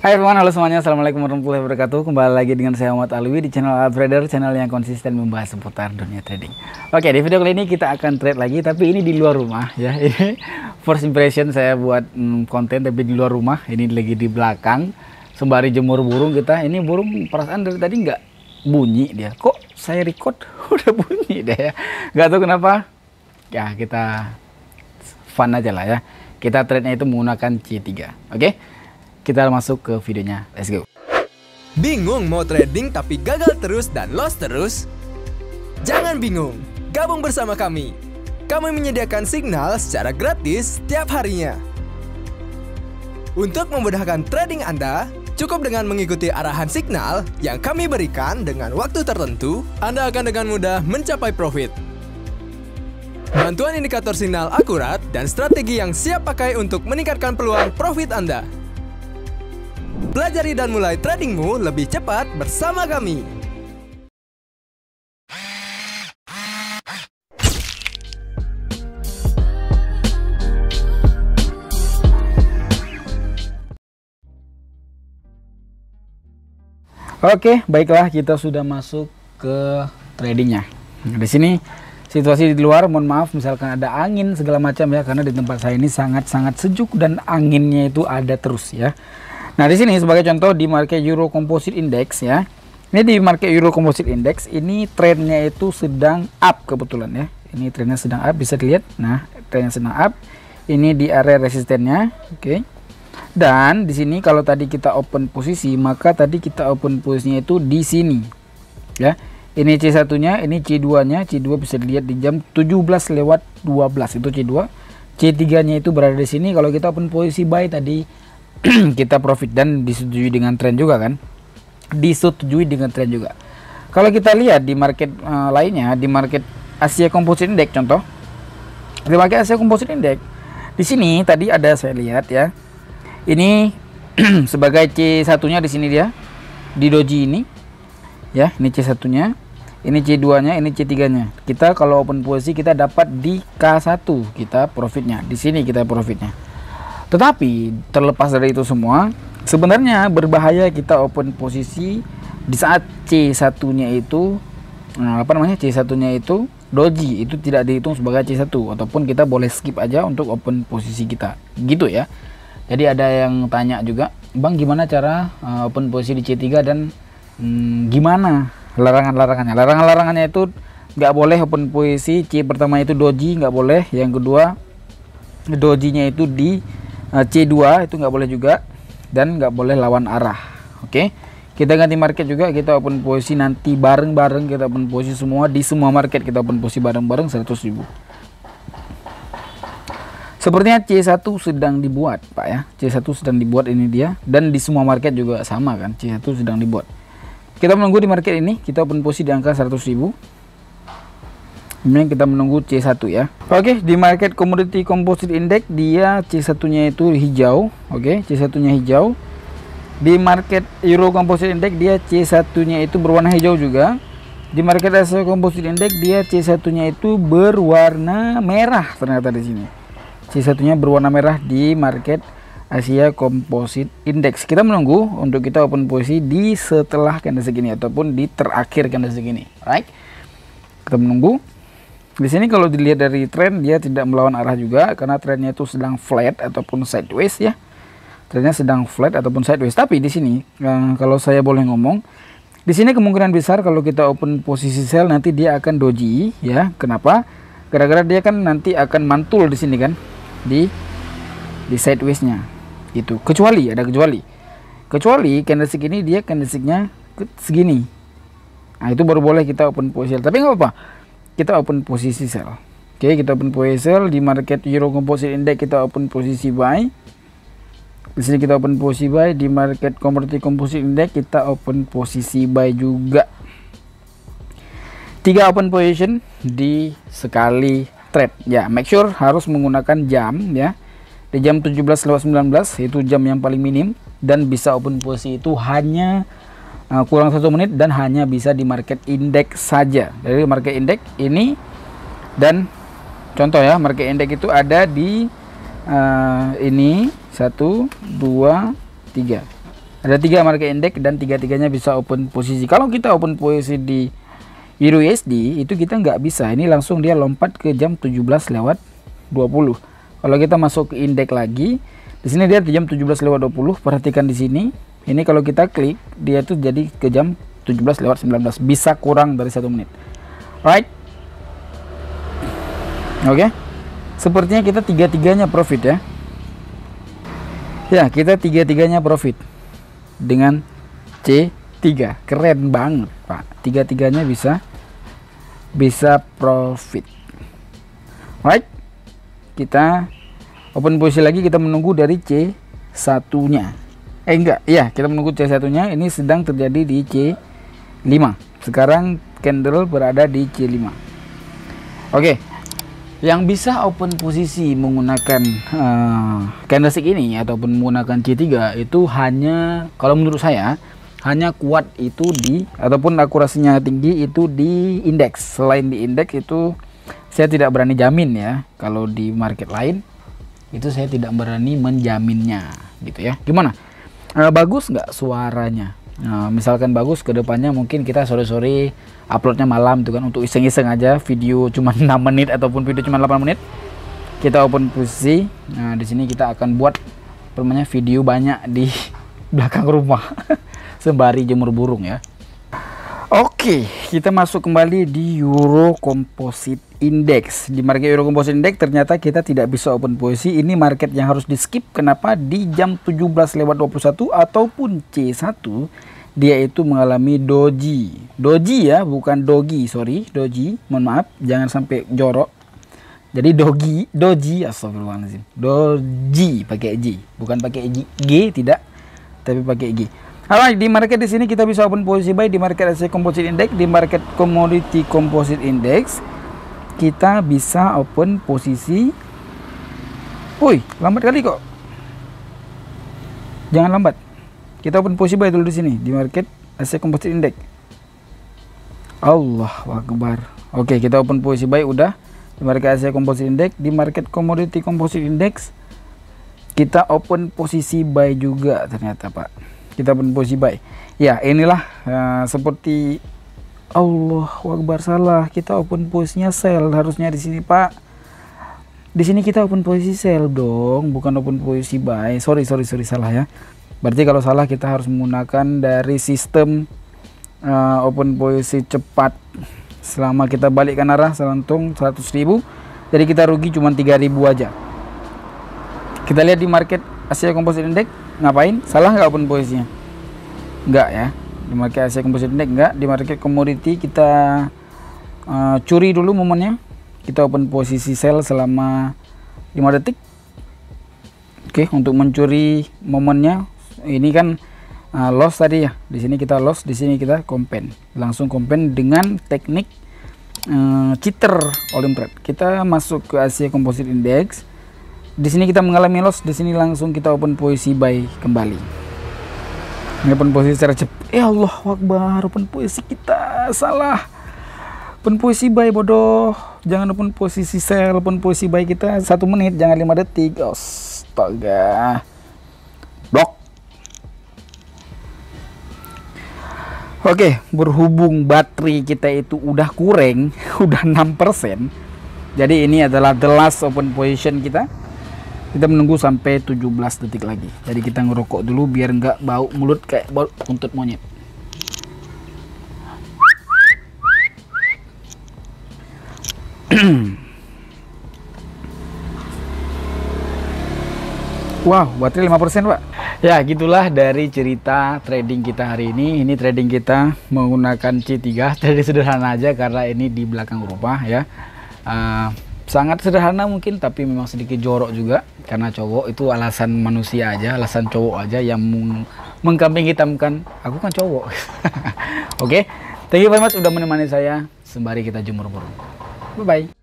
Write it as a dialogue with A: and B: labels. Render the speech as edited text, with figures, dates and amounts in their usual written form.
A: Hai everyone, halo semuanya, assalamualaikum warahmatullahi wabarakatuh. Kembali lagi dengan saya Muhammad Alwi di channel Altrader, channel yang konsisten membahas seputar dunia trading. Oke, di video kali ini kita akan trade lagi, tapi ini di luar rumah ya. Ini first impression saya buat konten tapi di luar rumah. Ini lagi di belakang sembari jemur burung kita. Ini burung perasaan dari tadi nggak bunyi dia. Kok saya record udah bunyi deh ya. Nggak tahu kenapa. Ya kita fun aja lah ya. Kita trade-nya itu menggunakan C3. Oke. Kita masuk ke videonya, let's go.
B: Bingung mau trading tapi gagal terus dan loss terus? Jangan bingung, gabung bersama kami. Kami menyediakan signal secara gratis setiap harinya. Untuk memudahkan trading Anda, cukup dengan mengikuti arahan signal yang kami berikan dengan waktu tertentu, Anda akan dengan mudah mencapai profit. Bantuan indikator signal akurat dan strategi yang siap pakai untuk meningkatkan peluang profit Anda. Pelajari dan mulai tradingmu lebih cepat bersama kami.
A: Oke, baiklah, kita sudah masuk ke tradingnya. Nah, di sini situasi di luar, mohon maaf misalkan ada angin segala macam ya, karena di tempat saya ini sangat-sangat sejuk dan anginnya itu ada terus ya. Nah, di sini sebagai contoh di market Euro Composite Index ya. Ini di market Euro Composite Index ini trennya itu sedang up kebetulan ya. Ini trennya sedang up, bisa dilihat. Nah, trennya sedang up. Ini di area resistennya, oke. Dan di sini kalau tadi kita open posisi, maka tadi kita open posisinya itu di sini. Ya. Ini C1-nya, ini C2-nya. C2 bisa dilihat di jam 17:12 itu C2. C3-nya itu berada di sini. Kalau kita open posisi buy tadi kita profit dan disetujui dengan tren juga kan, disetujui dengan tren juga. Kalau kita lihat di market lainnya, di market Asia Composite Index contoh, di market Asia Composite Index di sini tadi ada saya lihat ya, ini sebagai C1-nya di sini dia di doji ini ya, ini C1-nya, ini C2-nya, ini C3-nya. Kita kalau open posisi kita dapat di K1 kita profitnya, di sini kita profitnya. Tetapi terlepas dari itu semua, sebenarnya berbahaya kita open posisi di saat C1-nya itu C1-nya itu doji, itu tidak dihitung sebagai C1 ataupun kita boleh skip aja untuk open posisi kita. Gitu ya. Jadi ada yang tanya juga, "Bang, gimana cara open posisi di C3 dan gimana larangan-larangannya?" Larangan-larangannya itu nggak boleh open posisi C pertama itu doji, nggak boleh. Yang kedua dojinya itu di C2 itu nggak boleh juga, dan nggak boleh lawan arah. Oke, kita ganti market juga, kita open posisi nanti bareng-bareng, kita open posisi semua di semua market, kita open posisi bareng-bareng 100.000. Sepertinya C1 sedang dibuat Pak ya, C1 sedang dibuat, ini dia, dan di semua market juga sama kan, C1 sedang dibuat. Kita menunggu di market ini, kita open posisi di angka 100.000. Ini kita menunggu C1 ya. Oke, di market Commodity Composite Index dia C1-nya itu hijau. Oke, C1-nya hijau. Di market Euro Composite Index dia C1-nya itu berwarna hijau juga. Di market Asia Composite Index dia C1-nya itu berwarna merah ternyata di sini. C1-nya berwarna merah di market Asia Composite Index. Kita menunggu untuk kita open posisi di setelah candlestick ini ataupun di terakhir candlestick ini. Right? Kita menunggu. Di sini kalau dilihat dari tren dia tidak melawan arah juga karena trennya itu sedang flat ataupun sideways ya. Trennya sedang flat ataupun sideways. Tapi di sini kalau saya boleh ngomong, di sini kemungkinan besar kalau kita open posisi sell nanti dia akan doji ya. Kenapa? Gara-gara dia kan nanti akan mantul di sini kan, di sidewaysnya itu. Kecuali candlestick ini dia candlesticknya segini. Nah itu baru boleh kita open posisi. Tapi nggak apa-apa, kita open posisi sell. Oke, kita open posisi sell di market Euro Composite Index, kita open posisi buy. Di sini kita open posisi buy, di market Commodity Composite Index kita open posisi buy juga. 3 open position di sekali trade. Ya, make sure harus menggunakan jam ya. Di jam 17:19 itu jam yang paling minim, dan bisa open posisi itu hanya kurang 1 menit dan hanya bisa di market indeks saja. Dari market indeks ini, dan contoh ya, market indeks itu ada di ini 1, 2, 3. Ada 3 market index dan tiga-tiganya bisa open posisi. Kalau kita open posisi di Euro USD itu kita nggak bisa. Ini langsung dia lompat ke jam 17:20. Kalau kita masuk ke indeks lagi, di sini dia jam 17:20. Perhatikan di sini. Ini kalau kita klik, dia tuh jadi ke jam 17:19. Bisa kurang dari 1 menit. Right? Oke. Sepertinya kita tiga-tiganya profit ya. Ya, kita tiga-tiganya profit dengan C3. Keren banget, Pak. Tiga-tiganya bisa profit. Right? Kita open posisi lagi, kita menunggu dari C1-nya. Enggak, ya, kita menunggu C1-nya. Ini sedang terjadi di C5. Sekarang candle berada di C5. Oke. Yang bisa open posisi menggunakan candlestick ini ataupun menggunakan C3 itu hanya, kalau menurut saya, hanya kuat itu di ataupun akurasinya tinggi itu di indeks. Selain di indeks itu saya tidak berani jamin ya. Kalau di market lain itu saya tidak berani menjaminnya gitu ya. Gimana? Bagus nggak suaranya? Misalkan bagus, kedepannya mungkin kita sore-sore uploadnya malam tuh kan, untuk iseng-iseng aja, video cuma 6 menit ataupun video cuma 8 menit kita open posisi. Nah, di sini kita akan buat namanya video banyak di belakang rumah sembari jemur burung ya. Oke, kita masuk kembali di Euro Composite Index. Di market Euro Composite Index ternyata kita tidak bisa open posisi. Ini market yang harus di skip. Kenapa? Di jam 17:21 ataupun C1 dia itu mengalami doji. Doji ya, bukan dogi, sorry, doji. Mohon maaf, jangan sampai jorok. Jadi doji, astagfirullahaladzim. Doji pakai G, bukan pakai G, tidak, tapi pakai G. Alright, di market di sini kita bisa open posisi buy di market Asia Composite Index, di market Commodity Composite Index kita bisa open posisi. Woi, lambat kali kok. Jangan lambat. Kita open posisi buy dulu di sini di market Asia Composite Index. Allahu Akbar. Oke, kita open posisi buy udah di market Asia Composite Index. Di market Commodity Composite Index kita open posisi buy juga ternyata, Pak. Kita open posisi buy. Ya, inilah seperti Allahu Akbar, salah. Kita open posisinya sell harusnya di sini, Pak. Di sini kita open posisi sell dong, bukan open posisi buy. Sorry salah ya. Berarti kalau salah kita harus menggunakan dari sistem open posisi cepat. Selama kita balikkan arah selantung 100.000, jadi kita rugi cuma 3.000 aja. Kita lihat di market Asia Composite Index, ngapain? Salah nggak open posisinya? Enggak ya. Di market Asia Composite Index enggak. Di market Commodity kita curi dulu momennya. Kita open posisi sell selama 5 detik. Oke, untuk mencuri momennya. Ini kan loss tadi ya. Di sini kita loss, di sini kita kompen. Langsung kompen dengan teknik cheater Olympiad. Kita masuk ke Asia Composite Index. Di sini kita mengalami loss, di sini langsung kita open posisi buy kembali. Ini open posisi secara cepat. Allah Akbar, open posisi kita salah. Open posisi buy bodoh. Jangan open posisi sell, open posisi buy kita 1 menit, jangan 5 detik. Astaga. Blok. Oke, berhubung baterai kita itu udah kurang, udah 6%. Jadi ini adalah the last open position kita. Kita menunggu sampai 17 detik lagi. Jadi kita ngerokok dulu biar nggak bau mulut kayak bau buntut monyet. Wow, baterai 5%, Pak. Ya, gitulah dari cerita trading kita hari ini. Ini trading kita menggunakan C3. Jadi sederhana aja karena ini di belakang rumah ya. Sangat sederhana mungkin, tapi memang sedikit jorok juga karena cowok itu alasan manusia aja, alasan cowok aja yang mengkambing hitamkan aku kan cowok. Oke, thank you very much udah menemani saya sembari kita jemur burung. Bye bye.